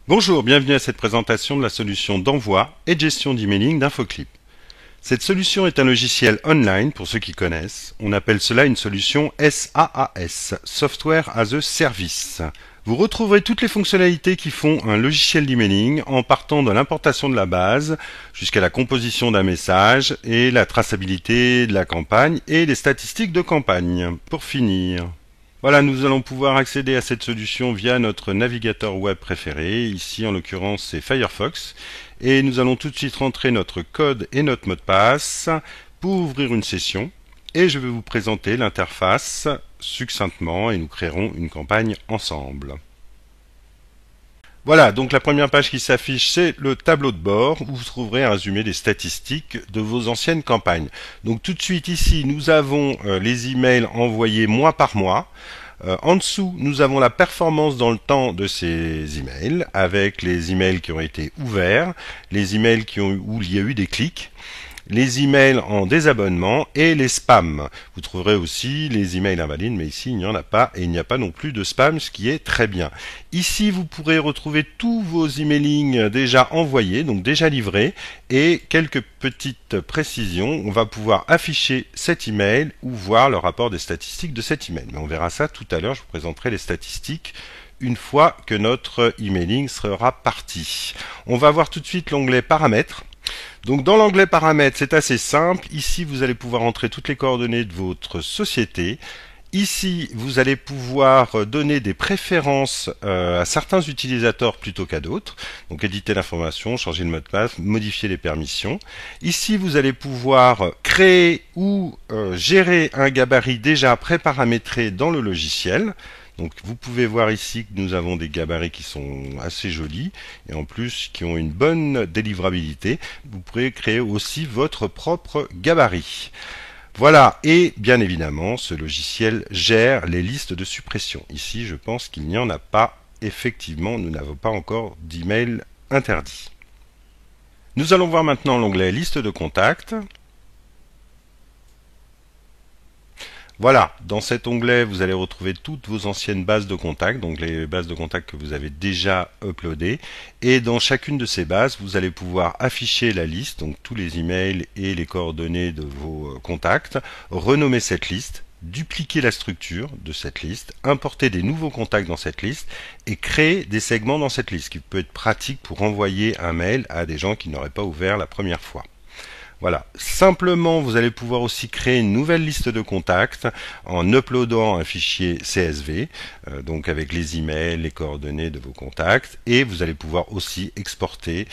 Bonjour, bienvenue à cette présentation de la solution d'envoi et de gestion d'emailing d'Infoclip. Cette solution est un logiciel online, pour ceux qui connaissent. On appelle cela une solution SaaS, Software as a Service. Vous retrouverez toutes les fonctionnalités qui font un logiciel d'emailing en partant de l'importation de la base jusqu'à la composition d'un message et la traçabilité de la campagne et les statistiques de campagne. Pour finir, voilà, nous allons pouvoir accéder à cette solution via notre navigateur web préféré. Ici, en l'occurrence, c'est Firefox. Et nous allons tout de suite rentrer notre code et notre mot de passe pour ouvrir une session. Et je vais vous présenter l'interface succinctement et nous créerons une campagne ensemble. Voilà, donc la première page qui s'affiche, c'est le tableau de bord où vous trouverez un résumé des statistiques de vos anciennes campagnes. Donc tout de suite ici, nous avons les emails envoyés mois par mois. En dessous, nous avons la performance dans le temps de ces emails avec les emails qui ont été ouverts, les emails où il y a eu des clics, les emails en désabonnement et les spams. Vous trouverez aussi les emails invalides, mais ici il n'y en a pas et il n'y a pas non plus de spam, ce qui est très bien. Ici vous pourrez retrouver tous vos emailings déjà envoyés, donc déjà livrés, et quelques petites précisions. On va pouvoir afficher cet email ou voir le rapport des statistiques de cet email. Mais on verra ça tout à l'heure, je vous présenterai les statistiques une fois que notre emailing sera parti. On va voir tout de suite l'onglet paramètres. Donc dans l'onglet paramètres, c'est assez simple. Ici, vous allez pouvoir entrer toutes les coordonnées de votre société. Ici, vous allez pouvoir donner des préférences à certains utilisateurs plutôt qu'à d'autres. Donc éditer l'information, changer le mot de passe, modifier les permissions. Ici, vous allez pouvoir créer ou gérer un gabarit déjà préparamétré dans le logiciel. Donc vous pouvez voir ici que nous avons des gabarits qui sont assez jolis et en plus qui ont une bonne délivrabilité. Vous pourrez créer aussi votre propre gabarit. Voilà, et bien évidemment, ce logiciel gère les listes de suppression. Ici, je pense qu'il n'y en a pas. Effectivement, nous n'avons pas encore d'email interdit. Nous allons voir maintenant l'onglet liste de contacts. Voilà, dans cet onglet, vous allez retrouver toutes vos anciennes bases de contacts, donc les bases de contacts que vous avez déjà uploadées. Et dans chacune de ces bases, vous allez pouvoir afficher la liste, donc tous les emails et les coordonnées de vos contacts, renommer cette liste, dupliquer la structure de cette liste, importer des nouveaux contacts dans cette liste et créer des segments dans cette liste, qui peut être pratique pour envoyer un mail à des gens qui n'auraient pas ouvert la première fois. Voilà, simplement vous allez pouvoir aussi créer une nouvelle liste de contacts en uploadant un fichier CSV, donc avec les emails, les coordonnées de vos contacts, et vous allez pouvoir aussi exporter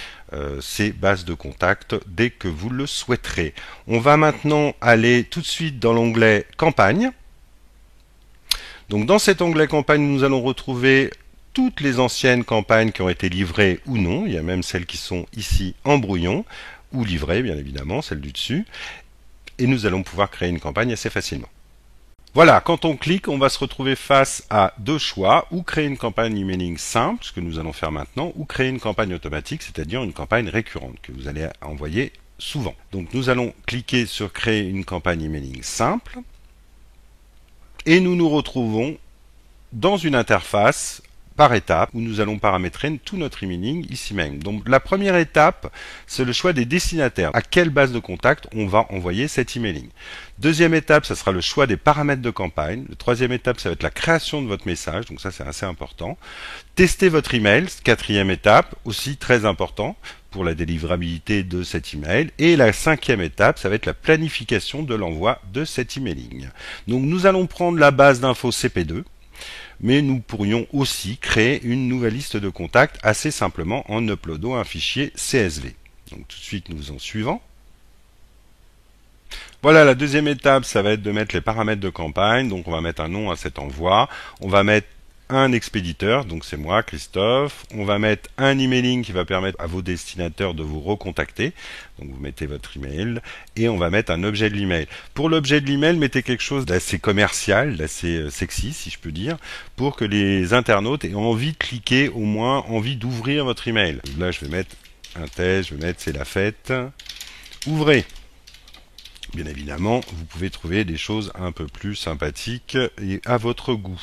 ces bases de contacts dès que vous le souhaiterez. On va maintenant aller tout de suite dans l'onglet campagne. Donc dans cet onglet campagne, nous allons retrouver toutes les anciennes campagnes qui ont été livrées ou non, il y a même celles qui sont ici en brouillon, ou livrées bien évidemment, celle du dessus, et nous allons pouvoir créer une campagne assez facilement. Voilà, quand on clique, on va se retrouver face à deux choix, ou créer une campagne emailing simple, ce que nous allons faire maintenant, ou créer une campagne automatique, c'est-à-dire une campagne récurrente que vous allez envoyer souvent. Donc nous allons cliquer sur créer une campagne emailing simple, et nous nous retrouvons dans une interface par étape où nous allons paramétrer tout notre emailing ici même. Donc la première étape, c'est le choix des destinataires. À quelle base de contact on va envoyer cet emailing. Deuxième étape, ça sera le choix des paramètres de campagne. Le troisième étape, ça va être la création de votre message. Donc ça, c'est assez important. Tester votre email. Quatrième étape, aussi très important pour la délivrabilité de cet email. Et la cinquième étape, ça va être la planification de l'envoi de cet emailing. Donc nous allons prendre la base d'infos CP2. Mais nous pourrions aussi créer une nouvelle liste de contacts assez simplement en uploadant un fichier CSV. Donc tout de suite, nous faisons suivant. Voilà, la deuxième étape, ça va être de mettre les paramètres de campagne. Donc on va mettre un nom à cet envoi. On va mettre un expéditeur, donc c'est moi, Christophe. On va mettre un emailing qui va permettre à vos destinataires de vous recontacter. Donc vous mettez votre email et on va mettre un objet de l'email. Pour l'objet de l'email, mettez quelque chose d'assez commercial, d'assez sexy, si je peux dire, pour que les internautes aient envie de cliquer, au moins envie d'ouvrir votre email. Là, je vais mettre un test, je vais mettre c'est la fête. Ouvrez. Bien évidemment, vous pouvez trouver des choses un peu plus sympathiques et à votre goût.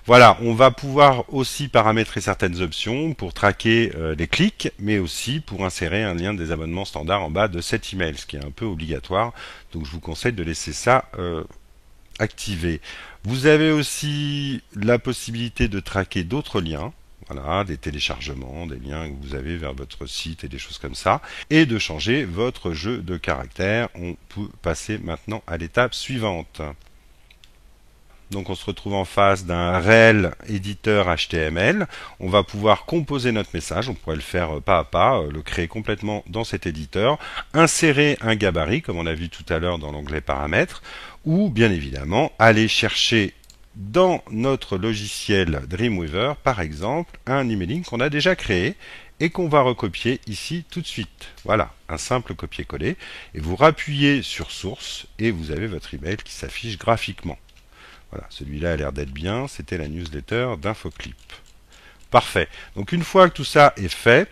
Voilà, on va pouvoir aussi paramétrer certaines options pour traquer les clics, mais aussi pour insérer un lien des abonnements standards en bas de cet email, ce qui est un peu obligatoire. Donc je vous conseille de laisser ça activé. Vous avez aussi la possibilité de traquer d'autres liens. Voilà, des téléchargements, des liens que vous avez vers votre site et des choses comme ça. Et de changer votre jeu de caractères. On peut passer maintenant à l'étape suivante. Donc on se retrouve en face d'un réel éditeur HTML. On va pouvoir composer notre message. On pourrait le faire pas à pas, le créer complètement dans cet éditeur. Insérer un gabarit, comme on a vu tout à l'heure dans l'onglet paramètres. Ou bien évidemment, aller chercher dans notre logiciel Dreamweaver, par exemple, un emailing qu'on a déjà créé et qu'on va recopier ici tout de suite. Voilà, un simple copier-coller. Et vous rappuyez sur source et vous avez votre email qui s'affiche graphiquement. Voilà, celui-là a l'air d'être bien, c'était la newsletter d'Infoclip. Parfait. Donc une fois que tout ça est fait,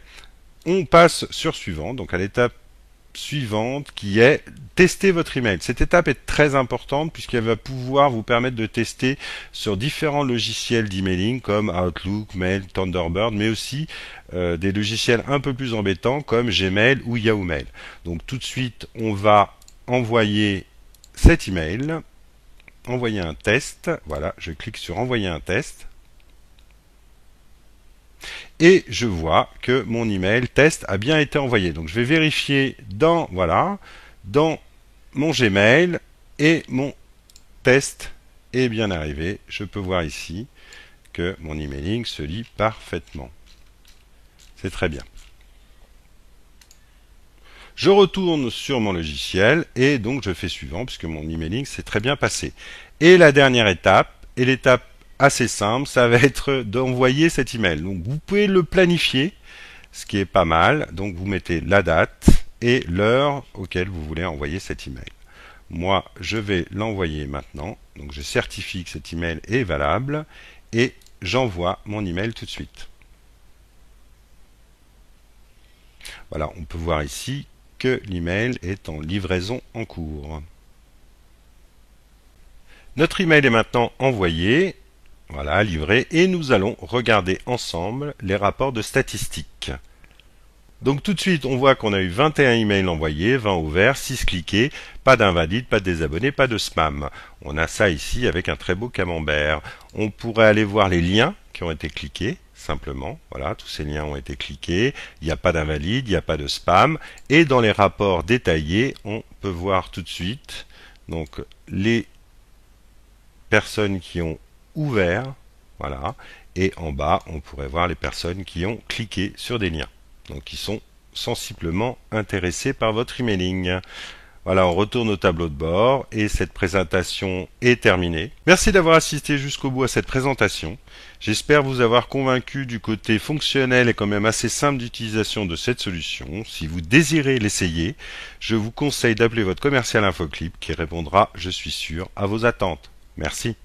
on passe sur suivant, donc à l'étape suivante qui est tester votre email. Cette étape est très importante puisqu'elle va pouvoir vous permettre de tester sur différents logiciels d'emailing comme Outlook, Mail, Thunderbird, mais aussi des logiciels un peu plus embêtants comme Gmail ou Yahoo Mail. Donc tout de suite, on va envoyer cet email. Envoyer un test, voilà, je clique sur envoyer un test et je vois que mon email test a bien été envoyé. Donc je vais vérifier dans mon Gmail et mon test est bien arrivé. Je peux voir ici que mon emailing se lit parfaitement. C'est très bien. Je retourne sur mon logiciel et donc je fais suivant puisque mon emailing s'est très bien passé. Et la dernière étape, et l'étape assez simple, ça va être d'envoyer cet email. Donc vous pouvez le planifier, ce qui est pas mal. Donc vous mettez la date et l'heure auquel vous voulez envoyer cet email. Moi, je vais l'envoyer maintenant. Donc je certifie que cet email est valable et j'envoie mon email tout de suite. Voilà, on peut voir ici que l'email est en livraison en cours. Notre email est maintenant envoyé, voilà, livré, et nous allons regarder ensemble les rapports de statistiques. Donc tout de suite, on voit qu'on a eu 21 emails envoyés, 20 ouverts, 6 cliqués, pas d'invalides, pas de désabonnés, pas de spam. On a ça ici avec un très beau camembert. On pourrait aller voir les liens qui ont été cliqués. Simplement, voilà, tous ces liens ont été cliqués, il n'y a pas d'invalide, il n'y a pas de spam, et dans les rapports détaillés, on peut voir tout de suite donc les personnes qui ont ouvert, voilà, et en bas, on pourrait voir les personnes qui ont cliqué sur des liens, donc qui sont sensiblement intéressées par votre emailing. Voilà, on retourne au tableau de bord et cette présentation est terminée. Merci d'avoir assisté jusqu'au bout à cette présentation. J'espère vous avoir convaincu du côté fonctionnel et quand même assez simple d'utilisation de cette solution. Si vous désirez l'essayer, je vous conseille d'appeler votre commercial Infoclip qui répondra, je suis sûr, à vos attentes. Merci.